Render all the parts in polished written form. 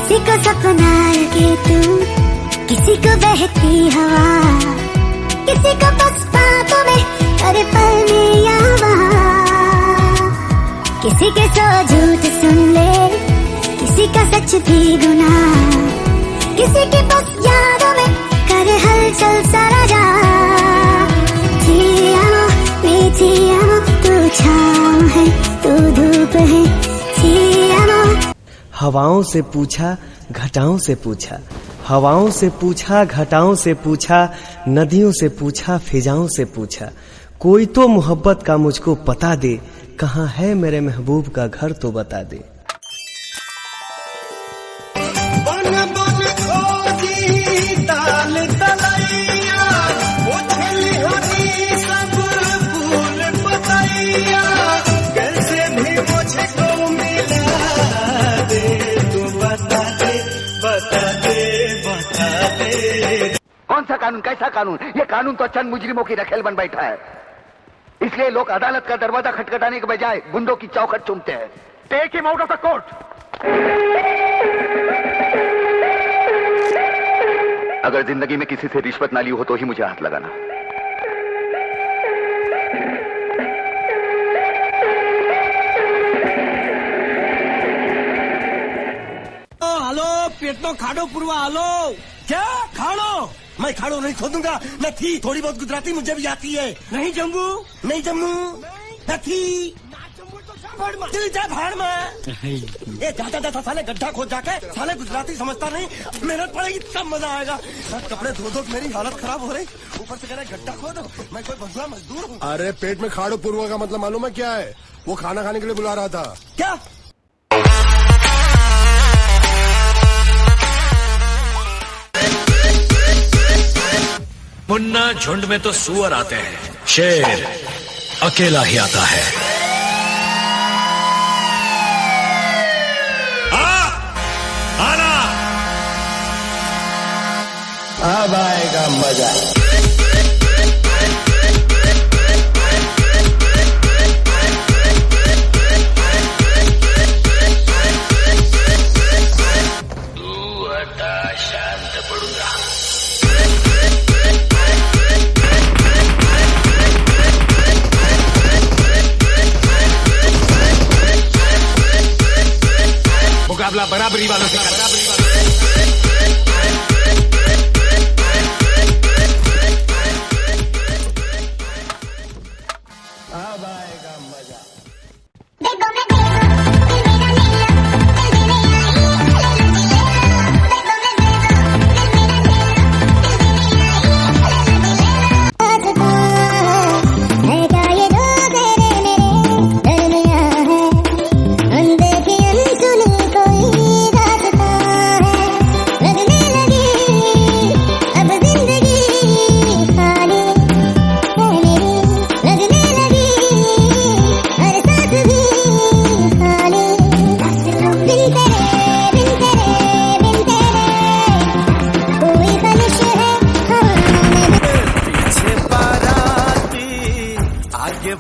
किसी को सपना लगे तू, किसी को बहती हवा, किसी को बस बातों में अरे पल में या वहाँ, किसी के सो झूठ सुन ले, किसी का सच भी गुनाह, किसी के बस यादों में कर हलचल सारा जा। जिया मीठी आमा, तू छाँव है तू धूप है, जिया। हवाओं से पूछा घटाओं से पूछा, हवाओं से पूछा घटाओं से पूछा, नदियों से पूछा फिजाओं से पूछा, कोई तो मोहब्बत का मुझको पता दे, कहाँ है मेरे महबूब का घर तो बता दे। बन बन खोजी ताल तलैया, उछली होनी सब फूल पतैया, कैसे भी मुझको मिला दे, तू बता दे बता दे बता दे। कौन सा कानून, कैसा कानून? ये कानून तो चंद मुजरिमों की रखेल बन बैठा है, इसलिए लोग अदालत का दरवाजा खटखटाने के बजाय गुंडों की चौखट चूमते हैं। Take him out of the court. अगर जिंदगी में किसी से रिश्वत ना ली हो तो ही मुझे हाथ लगाना। હાલો, પેટનો ખાડો પૂરવા હાલો। क्या खाड़ो? मैं खाड़ो नहीं खोदूंगा। नहीं, थोड़ी बहुत गुजराती मुझे भी आती है। नहीं जम्मू, नहीं जम्मू, नहीं दिल जा भाड़ में। ये जाता जाता साले गड्ढा खोद जाके साले गुजराती समझता नहीं, मेहनत पड़ेगी तब मजा आएगा। कपड़े धो धो मेरी हालत खराब हो रही, ऊपर से कह रहे गड्ढा खोद, मैं कोई बंधुआ मजदूर हूँ। अरे पेट में खाड़ो पूर्वा का मतलब मालूम है क्या है? वो खाना खाने के लिए बुला रहा था। क्या? मुन्ना झुंड में तो सुअर आते हैं, शेर अकेला ही आता है। आना अब आएगा मजा। तू आता शांत पडूंगा। मुकाबला बराबरी वालों से करना। अब आएगा मजा।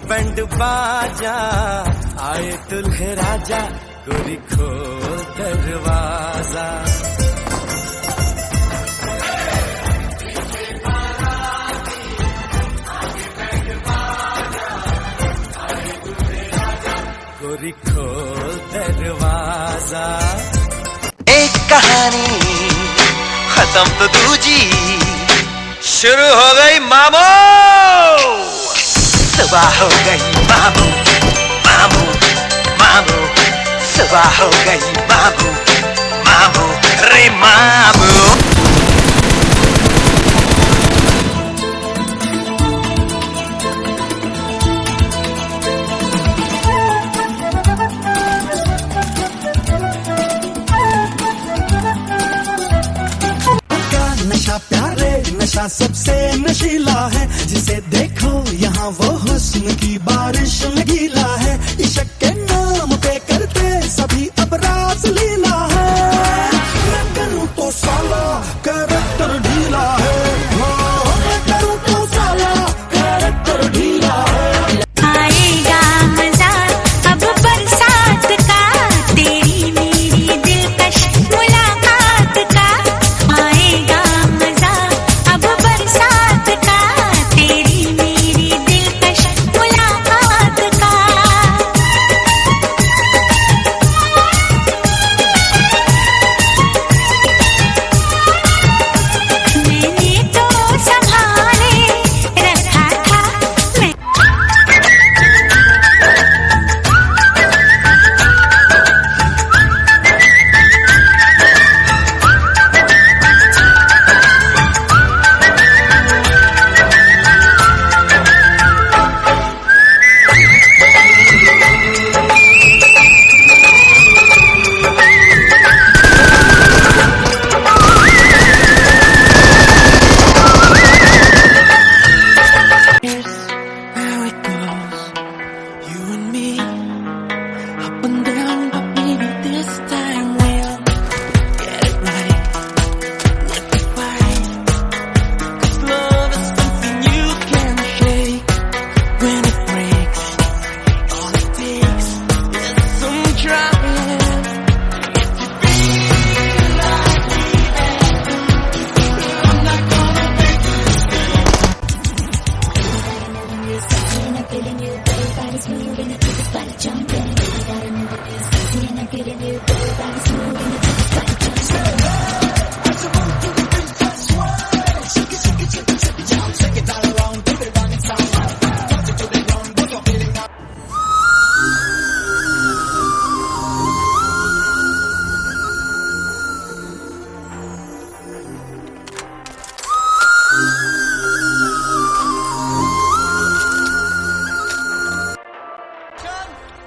बैंड बाजा आए दुल्हे राजा, गोरी खोल दरवाजा। गोरी खोल दरवाजा। एक कहानी खत्म तो दूजी शुरू हो गई मामू। सुबह हो गई मामू, मामू, मामू, सुबह हो गई मामू, मामू, रे मामू। नशा प्यारे नशा सबसे नशीला है, जिसे देखो यहाँ वो हुस्न की बारिश में गीला है। इश्क के नाम पे करते सभी अब रास लीला है। मैं करूँ तो साला कैरेक्टर ढीला है, मैं करूँ तो साला कैरेक्टर ढीला है। आएगा मजा अब बरसात का, तेरी मेरी दिलकश मुलाकात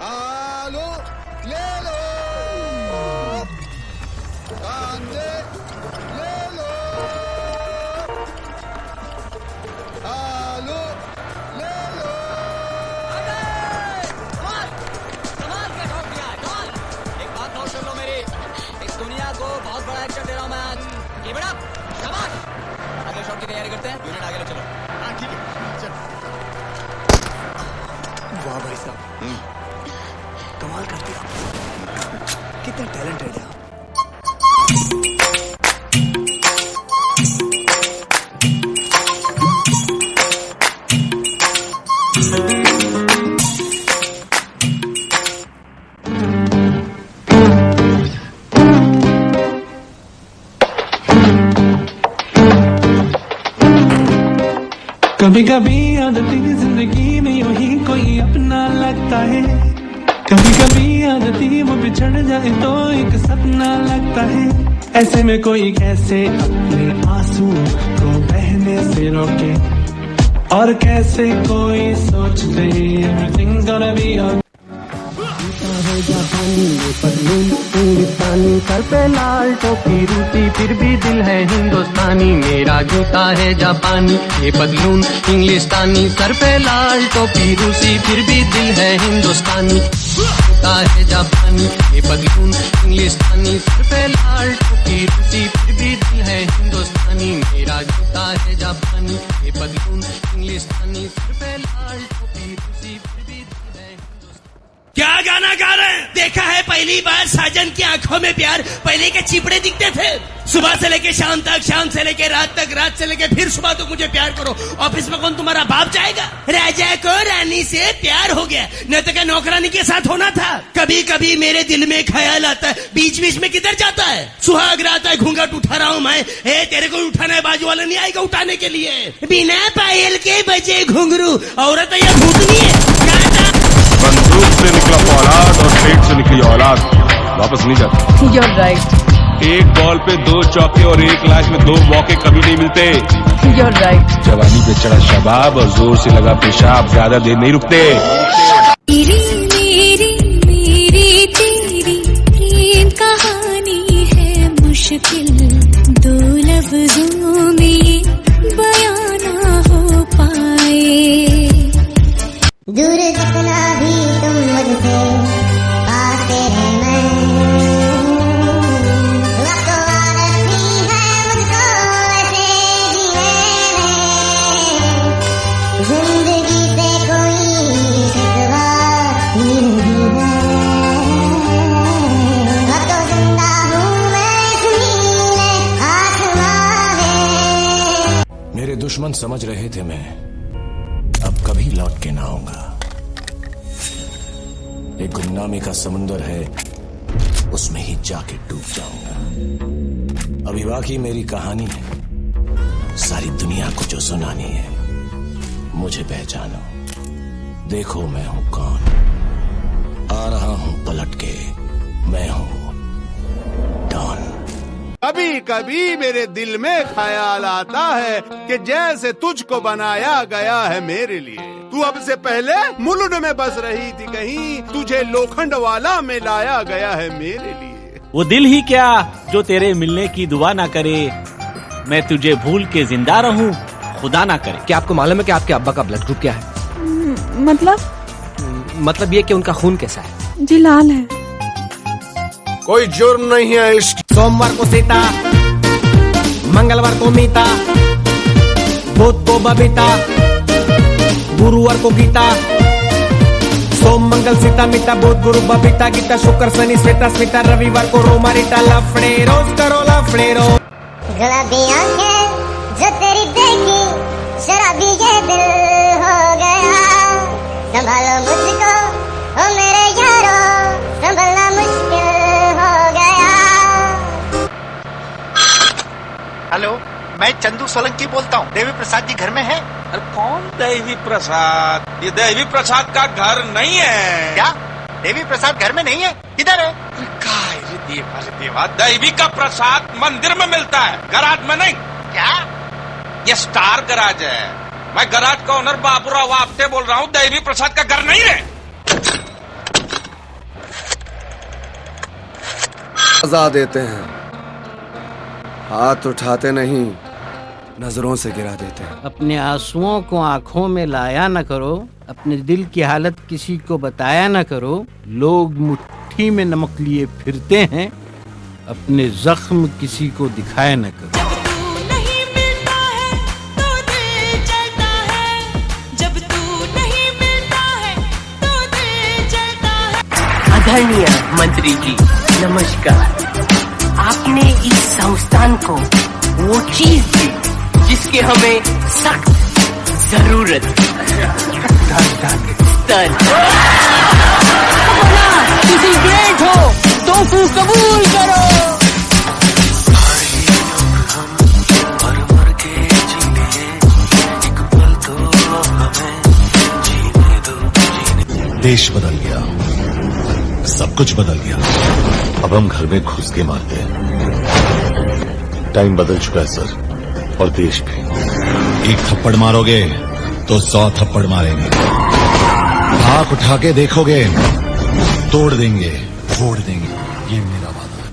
आलू ले लो, कांदे ले लो, आलू ले लो। एक बात नोट कर लो मेरी, इस दुनिया को बहुत बड़ा एक्शन दे रहा हूं मैं आज। Keep it up, शाबाश। अगले शॉट की तैयारी करते हैं, यूनिट आगे ले चलो। हाँ ठीक है, चल। वाह भाई साहब, कमाल करते हो, कितना टैलेंटेड है आप। कभी कभी आदती जिंदगी में यूं ही कोई अपना लगता है, कभी कभी आदती वो बिछड़ जाए तो एक सपना लगता है। ऐसे में कोई कैसे अपने आंसू को बहने से रोके, और कैसे कोई सोच दे everything's gonna be okay। जापानी ये पतलून हिंदुस्तानी, सर पे लाल टोपी रूसी फिर भी दिल है हिंदुस्तानी। मेरा जूता है जापानी ये पतलून इंग्लिस्तानी, सर पे लाल टोपी रूसी फिर भी दिल है हिंदुस्तानी। जूता है जापानी ये पतलून इंग्लिस्तानी, सर पे लाल टोपी रूसी फिर भी दिल है हिंदुस्तानी। मेरा जूता है जापानी ये पतलून इंग्लिस्तानी, सर पे लाल टोपी रूसी फिर भी दिल है हिंदुस्तानी। क्या गाना गा रहे हैं? देखा है पहली बार साजन की आंखों में प्यार, पहले के चिपड़े दिखते थे। सुबह से लेके शाम तक, शाम से लेके रात तक, रात से लेके फिर सुबह तक मुझे प्यार करो। ऑफिस में कौन तुम्हारा बाप जाएगा? राजा को रानी से प्यार हो गया, नहीं तो क्या नौकरानी के साथ होना था? कभी कभी मेरे दिल में ख्याल आता है, बीच बीच में किधर जाता है? सुहाग रात है, घूंघट उठा रहा हूं मैं, तेरे को उठाना है, बाजू वाला नहीं आएगा उठाने के लिए। बिना पायल के बजे घुंघरू, औरत या भूतनी है। बंदूक से निकला औलाद और पेट से निकली औलाद वापस नहीं जाती। You're right. एक बॉल पे 2 चौके और 1 लाख में 2 मौके कभी नहीं मिलते। You're right. जवानी पे चढ़ा शबाब और जोर से लगा पेशाब ज्यादा देर नहीं रुकते। तेरी मेरी मेरी तेरी प्रेम कहानी है मुश्किल, 2 लफ्जों में बयां ना हो पाए। दूर जितना भी तुम मुझसे पास रहना, वक्त आदत भी है मुझको ऐसे जीने में। जिंदगी से कोई शिकवा नहीं है, अब तो जिंदा हूँ मैं ज़मीन आसमां में। मेरे दुश्मन समझ रहे थे मैं अब कभी लौट के ना आऊंगा। एक गुमनामी का समुंदर है, उसमें ही जाके डूब जाऊंगा। अभी बाकी मेरी कहानी है, सारी दुनिया को जो सुनानी है। मुझे पहचानो, देखो मैं हूं कौन, आ रहा हूं पलट के, मैं हूं डॉन। कभी कभी मेरे दिल में ख्याल आता है कि जैसे तुझको बनाया गया है मेरे लिए, तू अब से पहले मुलुंड में बस रही थी कहीं, तुझे लोखंड वाला में लाया गया है मेरे लिए। वो दिल ही क्या जो तेरे मिलने की दुआ ना करे, मैं तुझे भूल के जिंदा रहूं खुदा ना करे। क्या आपको मालूम है कि आपके अब्बा का ब्लड ग्रुप क्या है? मतलब ये कि उनका खून कैसा है? जी लाल है। कोई जुर्म नहीं है इश्क। सोमवार को सीता, मंगलवार को मीता, बुध को बबीता, गुरुवार को गीता। सोम मंगल सीता मीता, बुध गुरु बबीता गीता, शुक्र शनि श्वेता स्मिता, रविवार को रोमा रीता। लफड़े रोज करो लफड़े रोज। गुलाबी आंखें जो तेरी देखी, शराबी ये दिल हो गया। संभालो मुझको ओ मेरे यारो, संभलना मुश्किल हेलो, मैं चंदू सोलंकी बोलता हूँ। देवी प्रसाद जी घर में है? अरे कौन देवी प्रसाद? ये देवी प्रसाद का घर नहीं है। क्या देवी प्रसाद घर में नहीं है? किधर है? देवा, देवी का प्रसाद मंदिर में मिलता है, गराज में नहीं। क्या? ये स्टार गराज है। मैं गराज का ओनर बाबूराव आपटे बोल रहा हूँ। देवी प्रसाद का घर नहीं है। सजा देते हैं, हाथ उठाते नहीं, नजरों से गिरा देते हैं। अपने आंसुओं को आंखों में लाया न करो, अपने दिल की हालत किसी को बताया न करो। लोग मुट्ठी में नमक लिए फिरते हैं, अपने जख्म किसी को दिखाया न करो। आदरणीय मंत्री जी नमस्कार। आपने इस संस्थान को वो चीज दी जिसकी हमें सख्त जरूरत है। किसी ग्रेट हो तो कबूल करो। देश बदल गया, सब कुछ बदल गया। अब हम घर में घुस के मारते हैं। टाइम बदल चुका है सर, और देश भी। एक थप्पड़ मारोगे तो 100 थप्पड़ मारेंगे। आंख उठा के देखोगे, तोड़ देंगे, फोड़ देंगे। ये मेरा वादा है।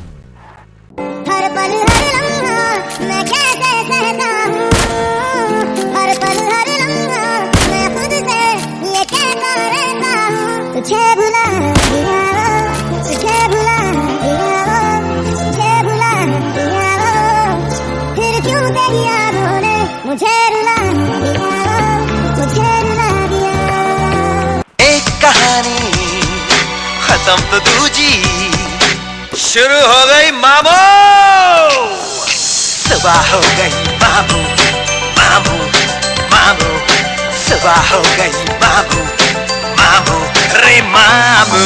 हर पल हर लम्हा मैं कैसे सहता हूँ, हर पल हर लम्हा मैं खुद से ये कहता रहता हूँ। तुझे भुला दिया, तुझे भुला दिया, तुझे भुला दिया, फिर क्यों तेरी यादों ने मुझे रुला दिया, मुझे रुला दिया। एक कहानी खत्म तो दूजी शुरू हो गई मामू। सुबह हो गई मामू, मामू, मामू। सुबह हो गई मामू, मामू, रे मामू।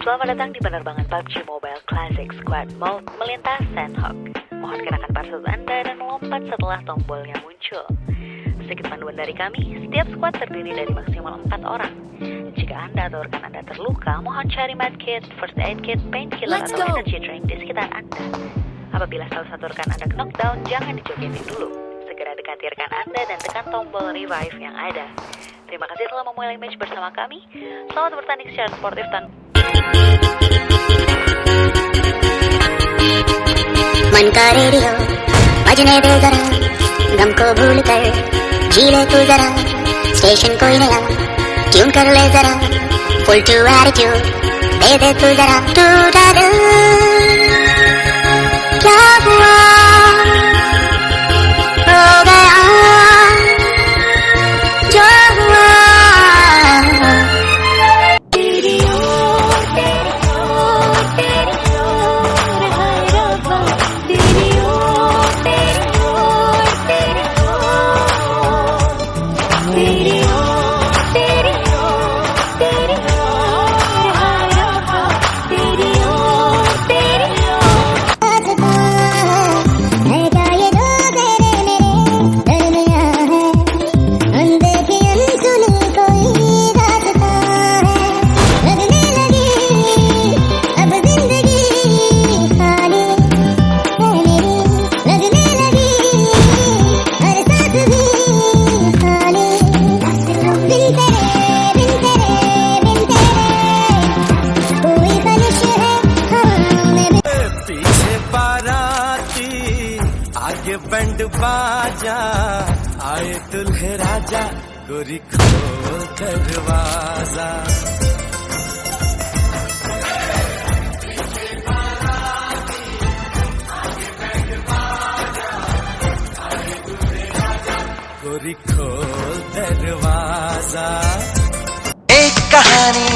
Selamat datang di penerbangan PUBG Mobile Classic Squad Mode melintas Sandhawk. Mohon kenakan parcel Anda dan melompat setelah tombolnya muncul. Sedikit panduan dari kami, setiap squad terdiri dari maksimal 4 orang. Jika Anda atau rekan Anda terluka, mohon cari medkit, first aid kit, painkiller atau energy drink di sekitar Anda. Apabila salah satu rekan Anda knockdown, jangan dijogetin dulu. Segera dekati rekan Anda dan tekan tombol revive yang ada. Terima kasih telah memulai match bersama kami. Selamat bertanding secara sportif tanpa मन का radio बजने दे जरा, गम को भूल कर जी ले तू जरा, स्टेशन कोई नया ट्यून कर ले जरा, फुल टू एटीट्यूड दे दे तू जरा। टूटा दिल क्या हुआ, हो गया जो हुआ। बैंड बाजा आए दुल्हे राजा, गोरी खोल दरवाजा। गोरी खोल दरवाजा। एक कहानी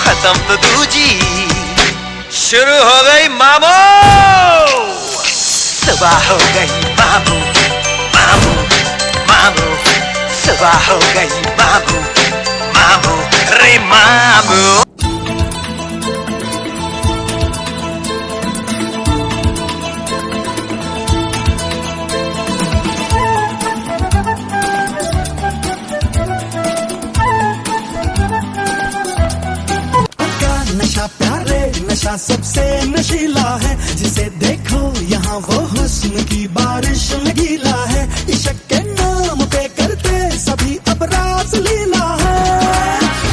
खत्म तो दूजी शुरू हो गई मामू। सुबह हो गई मामू, मामू, मामू। सुबह हो गई मामू, मामू, रे मामू। मेरा प्यारे नशा सबसे नशीला है, जिसे देखो यहाँ वो हुस्न की बारिश में गीला है, इश्क के नाम पे करते सभी अब रास लीला है,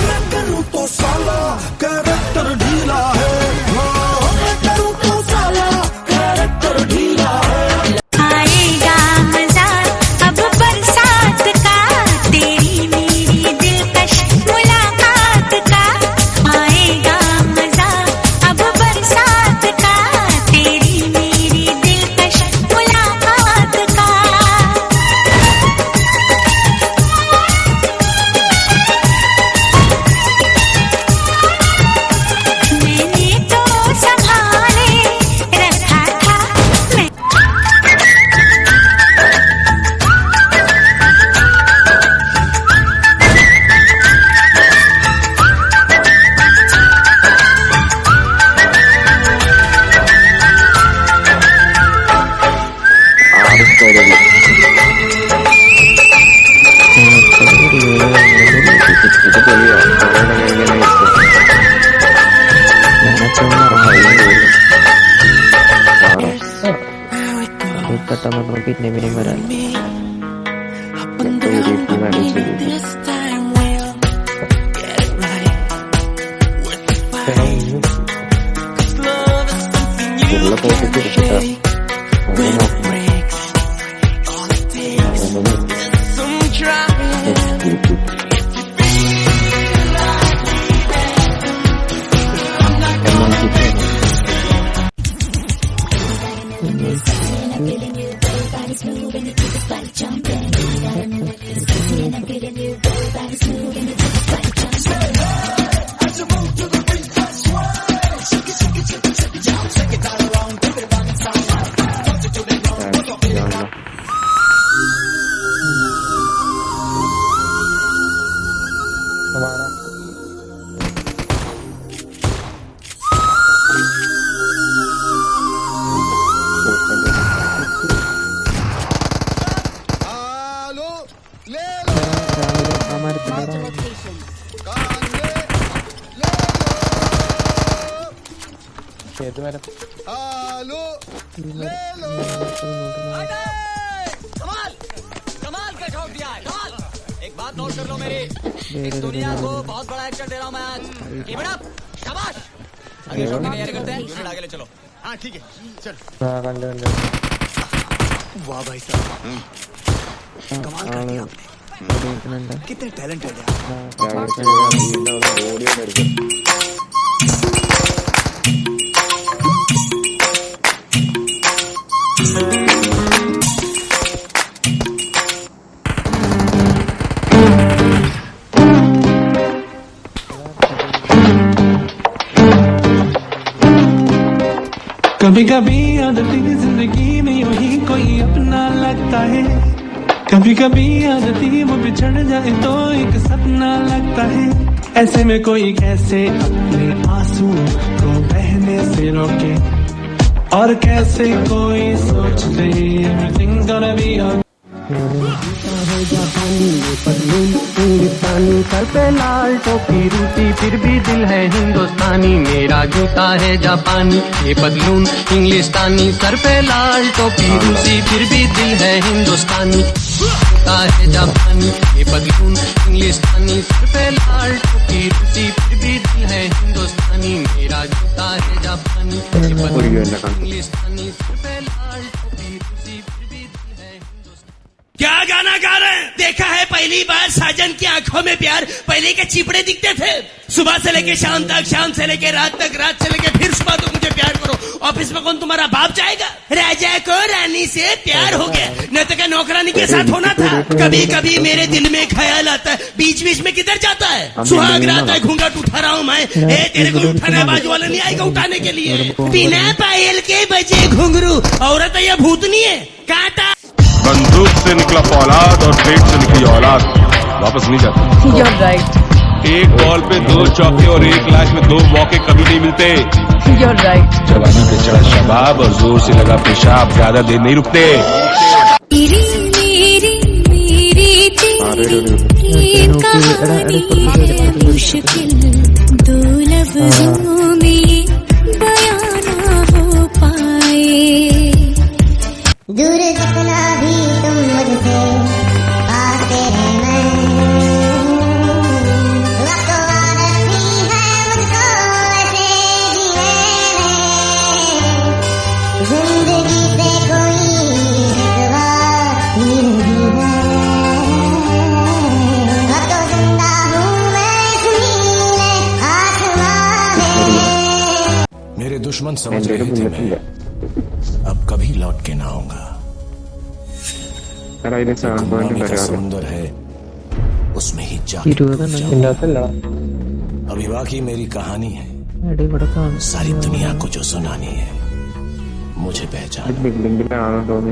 मैं करूँ तो साला कैरेक्टर ढीला है, मैं करूँ तो साला कैरेक्टर ढीला है। आएगा मजा अब बरसात का, तेरी मेरी दिलकश मुलाकात का, आएगा मजा अब बरसात का, तेरी मेरी दिलकश मुलाकात का। मैंने तो संभाले रखा था मैं कमाल कमाल का शॉट दिया है, कमाल। एक बात नोट कर लो मेरी, इस दुनिया को बहुत बड़ा एक्शन दे रहा हूँ मैं आज। Keep it up, शाबाश। अगले शॉट की तैयारी करते हैं, यूनिट आगे ले चलो। हाँ ठीक है, चल। वाह भाई साहब, कमाल कर दिया आपने, कितने टैलेंटेड है। कभी कभी आदती जिंदगी में यूं ही कोई अपना लगता है, कभी कभी आदती वो बिछड़ जाए तो एक सपना लगता है, ऐसे में कोई कैसे अपने आंसू को बहने से रोके, और कैसे कोई सोच दे everything gonna be okay। जापानी ये पतलून हिंदुस्तानी, सर पे लाल टोपी रूसी, फिर भी दिल है हिंदुस्तानी, मेरा जूता है जापानी ये पतलून इंग्लिस्तानी, सर पे लाल टोपी रूसी, फिर भी दिल है हिंदुस्तानी, जूता है जापानी ये पतलून इंग्लिस्तानी, सर पे लाल टोपी रूसी, फिर भी दिल है हिंदुस्तानी, मेरा जूता है जापानी ये पतलून इंग्लिस्तानी, सर पे लाल टोपी रूसी, फिर भी दिल है हिंदुस्तानी। क्या गाना गा रहे हैं? देखा है पहली बार साजन की आंखों में प्यार, पहले के चिपड़े दिखते थे, सुबह से लेके शाम तक, शाम से लेके रात तक, रात से लेके फिर सुबह तक मुझे प्यार करो। ऑफिस में कौन तुम्हारा बाप जाएगा? राजा को रानी से प्यार हो गया, न तो क्या नौकरानी के साथ होना था। कभी कभी मेरे दिल में ख्याल आता है, बीच बीच में किधर जाता है? सुहाग रात है, घूंघट उठा रहा हूँ मैं, तेरे को उठाने बाजू वाला नहीं आएगा उठाने के लिए। बिना पायल के बजे घुंघरू, औरत है या भूतनी है? काटा बंदूक से निकला फौलाद और पेट से निकली औलाद वापस नहीं जाती। You're right. एक बॉल पे 2 चौके और एक लाश में 2 मौके कभी नहीं मिलते। You're right. जवानी पे चढ़ा शबाब और जोर से लगा पेशाब, ज्यादा देर नहीं रुकते। तेरी मेरी मेरी तेरी ये कहानी है मुश्किल, 2 लफ्जों में मेरे दुश्मन समझ रहे थे मैं अब कभी लौट के ना आऊंगा। गुमनामी का समुंदर है, उसमें ही जाके अभी बाकी मेरी कहानी है। सारी दुनिया को जो सुनानी है, मुझे पहचान।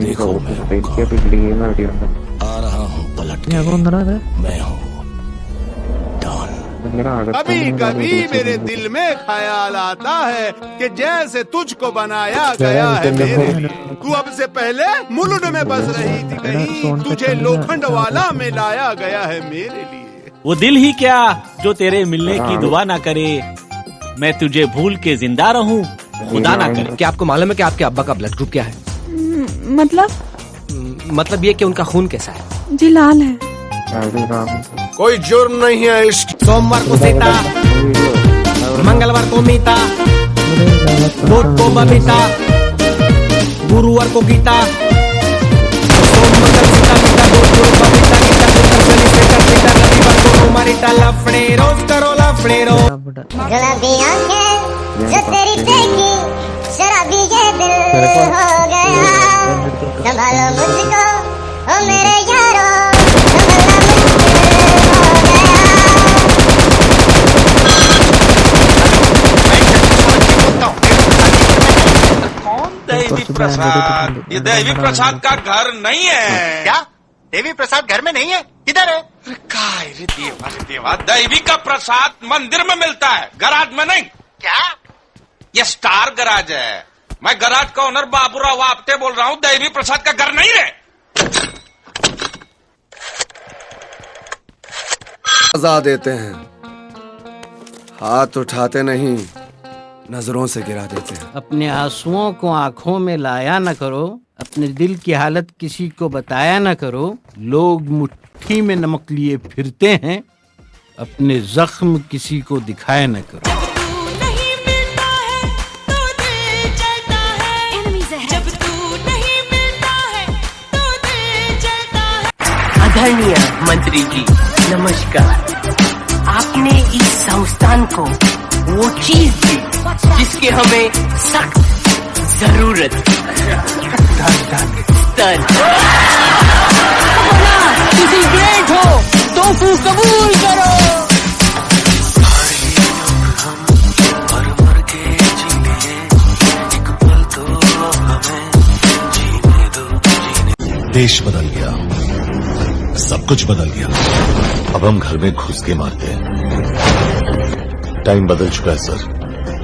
देखो मैं आ रहा हूँ पलट के, मैं हूँ डॉन। कभी कभी मेरे दिल में ख्याल आता है कि जैसे तुझको बनाया गया है मेरे लिए। तू अब से पहले मुलुंड में बस रही थी कहीं, तुझे लोखंडवाला में लाया गया है मेरे लिए। वो दिल ही क्या जो तेरे मिलने की दुआ ना करे, मैं तुझे भूल के जिंदा रहूं खुदा ना करे। क्या आपको मालूम है कि आपके अब्बा का ब्लड ग्रुप क्या है? मतलब ये कि उनका खून कैसा है? जी लाल है। कोई जुर्म नहीं है इश्क। सोमवार को सीता, मंगलवार को मीता, बुध को बबीता, गुरुवार को गीता, सोम मंगल सीता मीता, बुध गुरु बबीता गीता, शुक्र शनि श्वेता पीता, रविवार को रोमारिता लफड़े, रोज करो लफड़े रो। गुलाबी आंखें जो तेरी देखी, शराबी ये दिल हो गया। संभालो मुझको ओ मेरे यारो, देवी प्रसाद, ये देवी प्रसाद का घर नहीं है। क्या देवी प्रसाद घर में नहीं है? किधर है? रे देवा, देवी का प्रसाद मंदिर में मिलता है, गराज में नहीं। क्या? ये स्टार गराज है। मैं गराज का ओनर बाबूराव आपटे बोल रहा हूँ, देवी प्रसाद का घर नहीं है। सजा देते हैं, हाथ उठाते नहीं, नजरों से गिरा देते हैं। अपने आंसुओं को आंखों में लाया न करो, अपने दिल की हालत किसी को बताया न करो। लोग मुट्ठी में नमक लिए फिरते हैं, अपने जख्म किसी को दिखाया न करो। आदरणीय मंत्री जी नमस्कार। आपने इस संस्थान को वो चीज दी जिसकी हमें सख्त जरूरत किसी ग्रेट हो तो कबूल करो। देश बदल गया, सब कुछ बदल गया। अब हम घर में घुस के मारते हैं। टाइम बदल चुका है सर,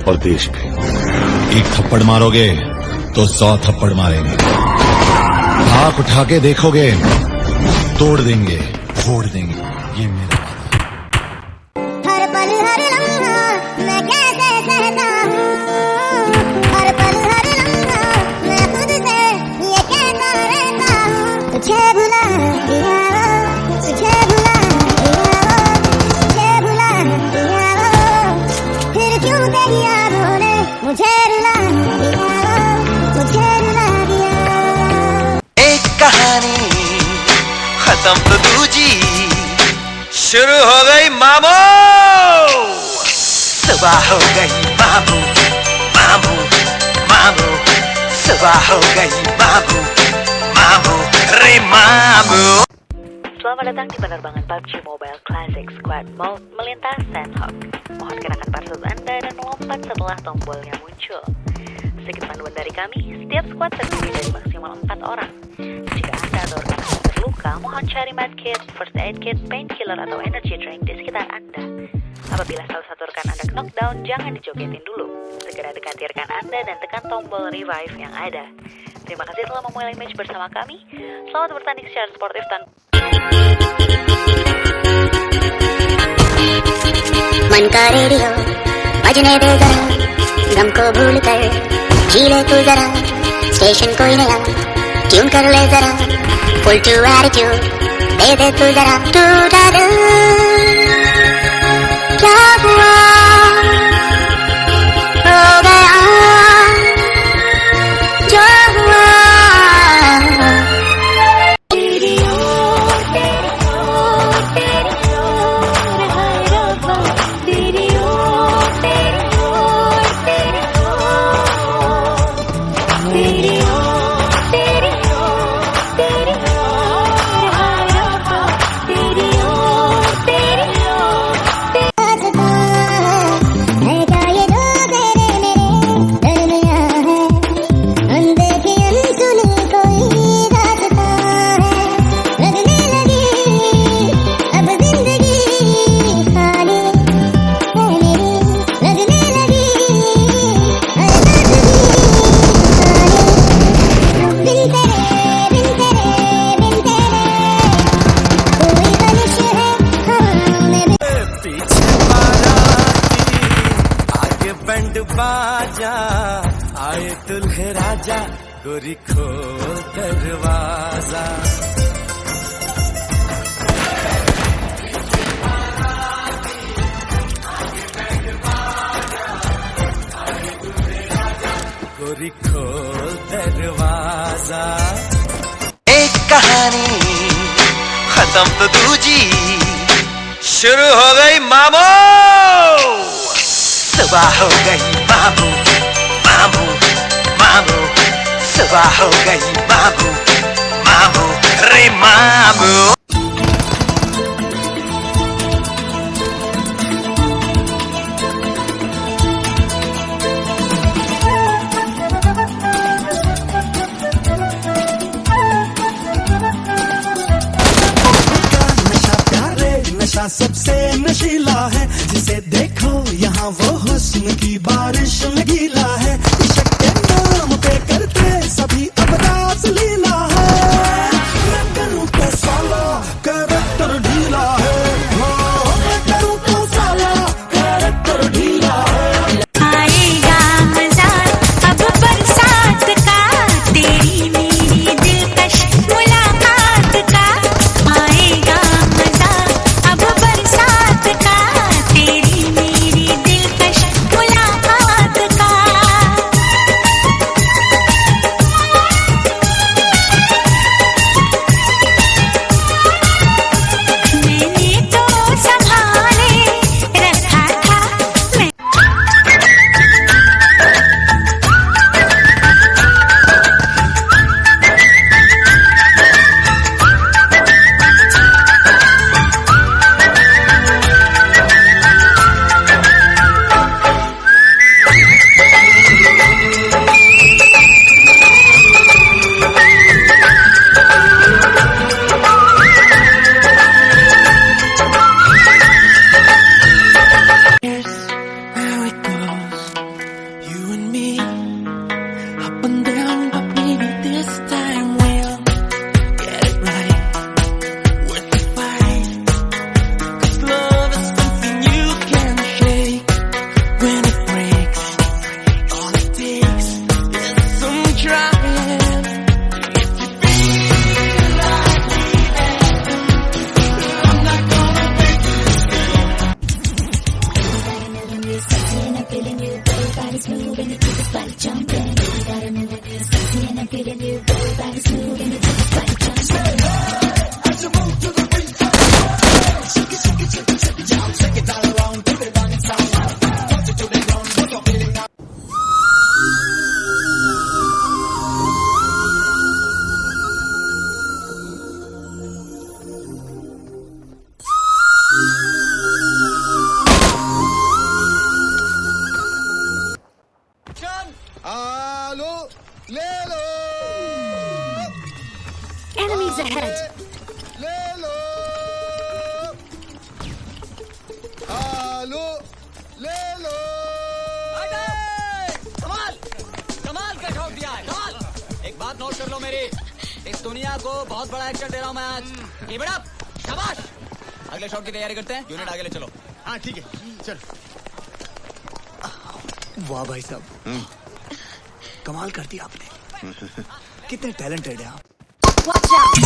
और देश भी। एक थप्पड़ मारोगे तो 100 थप्पड़ मारेंगे। आंख उठा के देखोगे, तोड़ देंगे, फोड़ देंगे। ये मेरा हर पल हर लम्हा मैं कैसे सहता हूँ, हर पल हर लम्हा मैं खुद से ये कहता रहता हूँ। तुझे भुला दिया वो, तुझे भुला दिया वो, तुझे भुला दिया वो, फिर क्यों तेरी यादों ने मुझे रुला दिया वो, मुझे रुला दिया। एक कहानी खत्म तो दूजी शुरू हो गई मामू। सुबह हो गई मामू, मामू, मामू, सुबह हो गई मामू, मामू, रे मामू। Selamat datang di penerbangan PUBG Mobile Classic Squad Mode melintas Sandhawk. Mohon kenakan parcel Anda dan melompat setelah tombolnya muncul. Sedikit panduan dari kami, setiap squad terdiri dari maksimal 4 orang. Jika Anda atau rekan Anda terluka, mohon cari medkit, first aid kit, painkiller atau energy drink di sekitar Anda. Apabila salah satu rekan Anda knockdown, jangan dijogetin dulu. Segera dekati rekan Anda dan tekan tombol revive yang ada. Terima kasih telah memulai match bersama kami. Selamat bertanding secara sportif tanpa मन का radio बजने दे जरा, गम को भूल कर जी ले तू जरा, स्टेशन कोई नया ट्यून कर ले जरा, फुल टू एटीट्यूड दे दे तू जरा। टूटा दिल क्या हुआ, हो गया जो हुआ। आजा, आए दुल्हे राजा, गोरी खोल दरवाजा। गोरी खोल दरवाजा। एक कहानी खत्म तो दूजी शुरू हो गई मामू। सुबह हो गई मामू, मामू, मामू, सुबह हो गई मामू, मामू, रे मामू। नशा सबसे नशीला है, जिसे देखो यहाँ वो हुस्न की बारिश में गीला है। इश्क के नाम पे करते सभी अब रास लीला है। मैं करूँ तो साला कैरेक्टर ढीला है, मैं करूँ तो साला कैरेक्टर ढीला है। आएगा मजा अब बरसात का, तेरी मेरी दिलकश मुलाकात का। आएगा मजा अब बरसात का, तेरी मेरी दिलकश मुलाकात का। मैंने तो संभाले रखा था मैं। How it goes, you and me, up and down, but maybe this time we'll get it right. Worth the fight, 'cause love is something you can shake. When it breaks, all it takes is some trying. If you feel like leaving, I'm not gonna make you आलो ले लो, Enemies ahead. ले लो, आलो ले लो। कमाल, कमाल का shot दिया है, कमाल। एक बात नोट कर लो मेरी, इस दुनिया को बहुत बड़ा एक्शन दे रहा हूँ मैं आज। Keep it up, शाबाश। अगले शॉट की तैयारी करते हैं, यूनिट आगे ले चलो। हाँ ठीक है, चल। वाह भाई साहब, कमाल कर दिया आपने। कितने टैलेंटेड है आप। Watch out.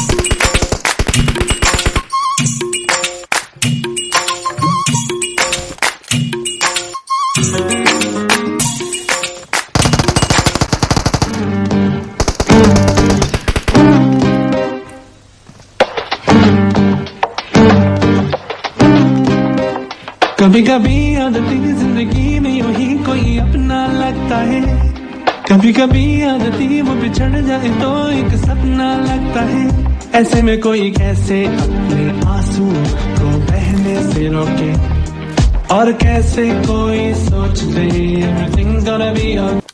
कभी कभी आदती जिंदगी में यूं ही कोई अपना लगता है। कभी कभी आदती वो बिछड़ जाए तो एक सपना लगता है। ऐसे में कोई कैसे अपने आंसू को बहने से रोके, और कैसे कोई सोच दे everything gonna be okay।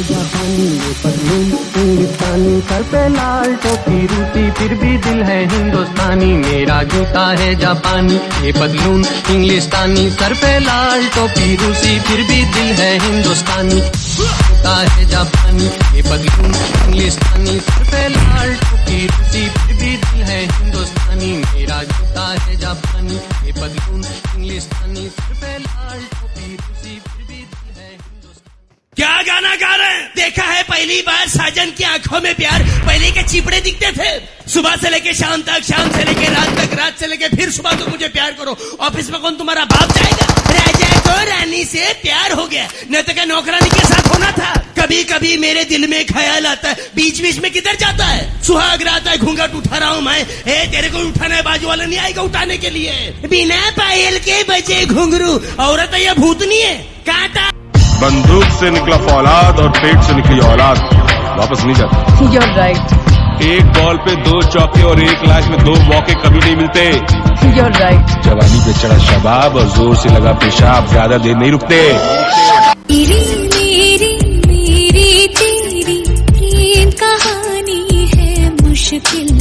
जापानी ये पतलून इंग्लिस्तानी, सर पे लाल टोपी रूसी, फिर भी दिल है हिंदुस्तानी। मेरा जूता है जापानी, ये पतलून इंग्लिस्तानी, सर पे लाल टोपी रूसी, फिर भी दिल है हिंदुस्तानी। जूता है जापानी, ये पतलून इंग्लिस्तानी, सर पे लाल टोपी रूसी, फिर भी दिल है हिंदुस्तानी। मेरा जूता है जापानी, ये पतलून इंग्लिस्तानी, सर पे लाल टोपी रूसी, फिर भी दिल है देखा है पहली बार साजन की आंखों में प्यार, पहले के चिपड़े दिखते थे। सुबह से लेके शाम तक, शाम से लेके रात तक, रात से लेके फिर सुबह तो मुझे प्यार करो। ऑफिस में कौन तुम्हारा बाप जाएगा? राजा को रानी से प्यार हो गया, नहीं तो क्या नौकरानी के साथ होना था। कभी कभी मेरे दिल में ख्याल आता है, बीच बीच में किधर जाता है? सुहाग रात है, घूंघट उठा रहा हूँ मैं, तेरे को उठाना है, बाजू वाला नहीं आएगा उठाने के लिए। बिना पायल के बजे घुंघरू, औरत है या भूतनी है? काटा बंदूक से निकला फौलाद और पेट से निकली औलाद वापस नहीं जाती। You're right. एक बॉल पे 2 चौके और 1 लाख में 2 मौके कभी नहीं मिलते। You're right. जवानी पे चढ़ा शबाब और जोर से लगा पेशाब ज्यादा देर नहीं रुकते। मेरी मेरी मेरी तेरी प्रेम कहानी है मुश्किल,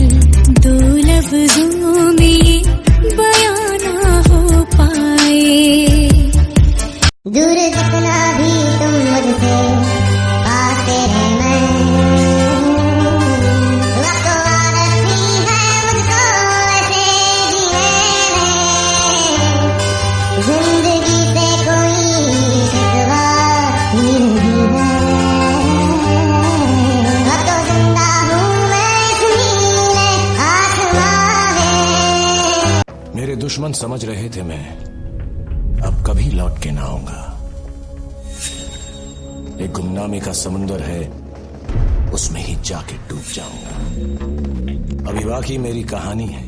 2 लफ्जों में बयां ना हो पाए। दूर जितना भी तुम मुझसे पाते हैं, मैं वक्त आदत भी है मुझको ऐसे जीने में। जिंदगी से कोई शिकवा नहीं है, अब तो जिंदा हूँ मैं इस नीले आसमां में। मेरे दुश्मन समझ रहे थे मैं अब कभी लौट के ना आऊंगा। एक गुमनामी का समुंदर है, उसमें ही जाके डूब जाऊंगा। अभी बाकी मेरी कहानी है,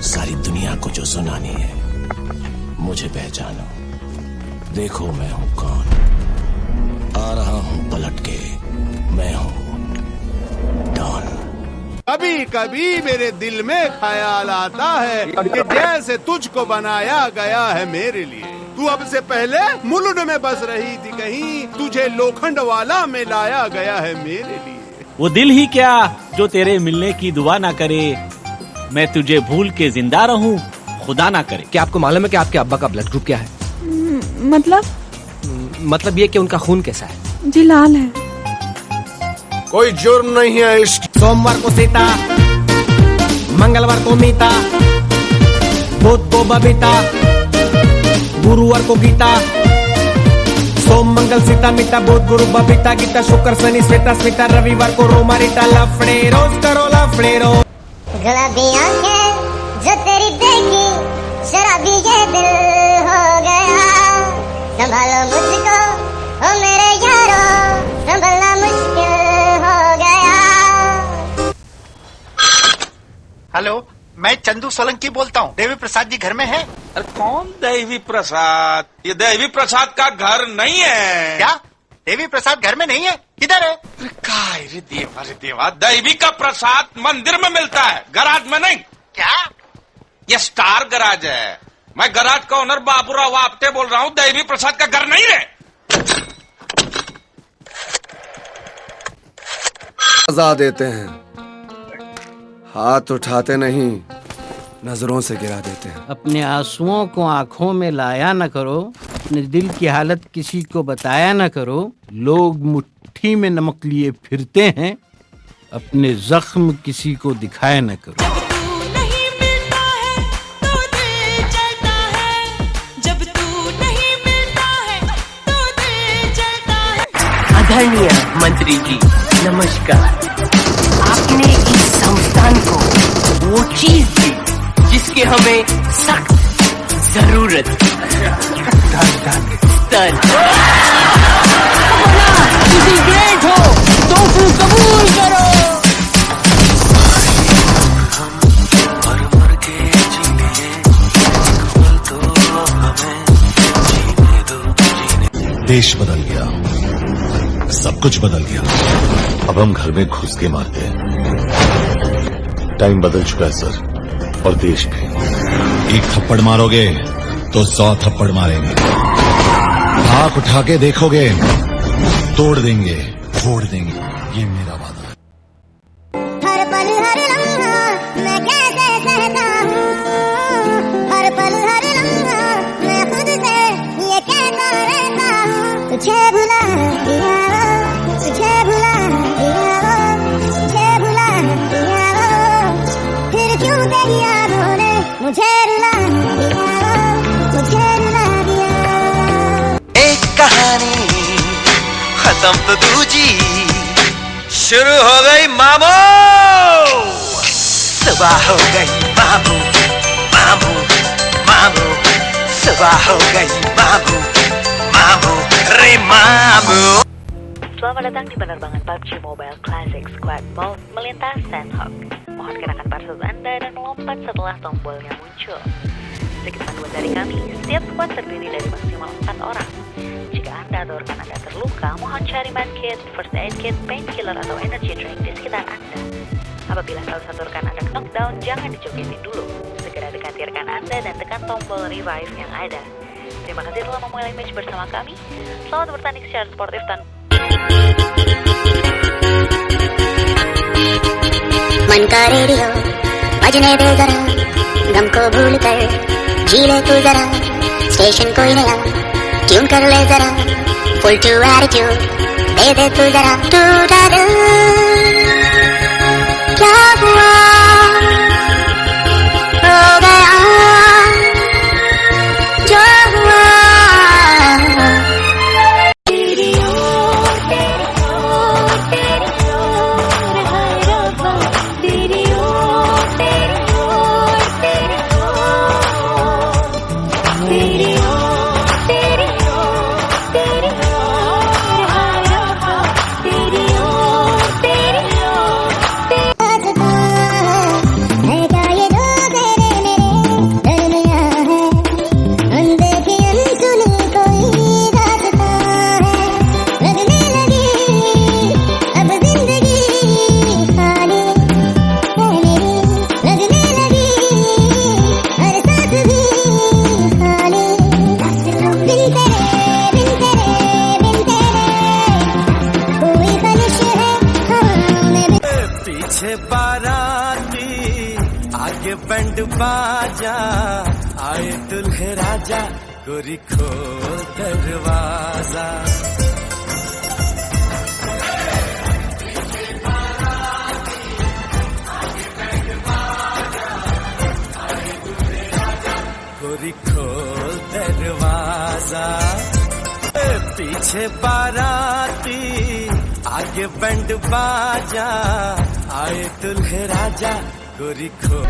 सारी दुनिया को जो सुनानी है। मुझे पहचानो, देखो मैं हूं कौन, आ रहा हूं पलट के, मैं हूं डॉन। कभी कभी मेरे दिल में ख्याल आता है कि जैसे तुझको बनाया गया है मेरे लिए। तू अब से पहले मुलुंड में बस रही थी कहीं, तुझे लोखंड वाला में लाया गया है मेरे लिए। वो दिल ही क्या जो तेरे मिलने की दुआ ना करे, मैं तुझे भूल के जिंदा रहूं, खुदा ना करे। क्या आपको मालूम है कि आपके अब्बा का ब्लड ग्रुप क्या है? मतलब ये कि उनका खून कैसा है? जी लाल है। कोई जुर्म नहीं है इश्क। सोमवार को सीता, मंगलवार को मीता, बुध को बबीता, गुरुवार को गीता। सोम मंगल सीता मीता, बुध गुरु बबीता गीता, शुक्र शनि श्वेता स्मिता, रविवार को रोमा रीता। लफड़े रोज करो लफड़े रोज। गुलाबी आंखें जो तेरी देखी, शराबी ये दिल हो गया। संभालो मुझको ओ मेरे यारो, संभलना मुश्किल हो गया। हेलो, मैं चंदू सोलंकी बोलता हूँ। देवी प्रसाद जी घर में है? अरे कौन देवी प्रसाद? ये देवी प्रसाद का घर नहीं है। क्या देवी प्रसाद घर में नहीं है? किधर है? रे देवा, देवी का प्रसाद मंदिर में मिलता है, गराज में नहीं। क्या? ये स्टार गराज है। मैं गराज का ओनर बाबूराव आपटे बोल रहा हूँ, देवी प्रसाद का घर नहीं है। सजा देते हैं, हाथ उठाते नहीं, नजरों से गिरा देते हैं। अपने आंसुओं को आंखों में लाया न करो, अपने दिल की हालत किसी को बताया न करो। लोग मुट्ठी में नमक लिए फिरते हैं, अपने जख्म किसी को दिखाया न करो। आदरणीय मंत्री जी नमस्कार। आपने इस संस्थान को वो चीज दी जिसकी हमें सख्त जरूरत किसी ग्रेट हो तो कबूल करो। देश बदल गया, सब कुछ बदल गया। अब हम घर में घुस के मारते हैं। टाइम बदल चुका है सर, और देश भी। एक थप्पड़ मारोगे तो 100 थप्पड़ मारेंगे। आंख उठा के देखोगे, तोड़ देंगे, फोड़ देंगे, ये मेरा वादा है। हर पल हर लम्हा मैं कैसे सहता हूँ, हर पल हर लम्हा मैं खुद से ये कहता रहता हूँ। तुझे भुला दिया वो, तुझे भुला दिया वो, तुझे भुला दिया वो, फिर क्यों तेरी यादों ने मुझे रुला दिया वो, मुझे रुला दिया। एक कहानी खत्म तो दूजी शुरू हो गई मामू सुबह हो गई मामू मामू मामू सुबह हो गई मामू मामू रे मामू. Selamat datang di penerbangan PUBG Mobile Classic Squad Mode melintas Sandhawk. Mohon kenakan parcel Anda dan melompat setelah tombolnya muncul. Sedikit panduan dari kami, setiap squad terdiri dari maksimal 4 orang. Jika Anda atau rekan Anda terluka, mohon cari medkit, first aid kit, painkiller atau energy drink di sekitar Anda. Apabila salah satu rekan Anda knockdown, jangan dijogetin dulu. Segera dekati rekan Anda dan tekan tombol revive yang ada. Terima kasih telah memulai match bersama kami. Selamat bertanding secara sportif tanpa मन का radio बजने दे जरा गम को भूल कर जी ले तू जरा स्टेशन कोई नया ट्यून कर ले जरा फुल टू एटीट्यूड दे दे तू जरा टूटा दिल क्या हुआ हो गया जो हुआ बाराती आगे बैंड बाजा आए दुल्हे राजा गोरी खोल दरवाजा. गोरी खोल दरवाजा पीछे बाराती आगे बैंड बाजा आए दुल्हे राजा गोरी खो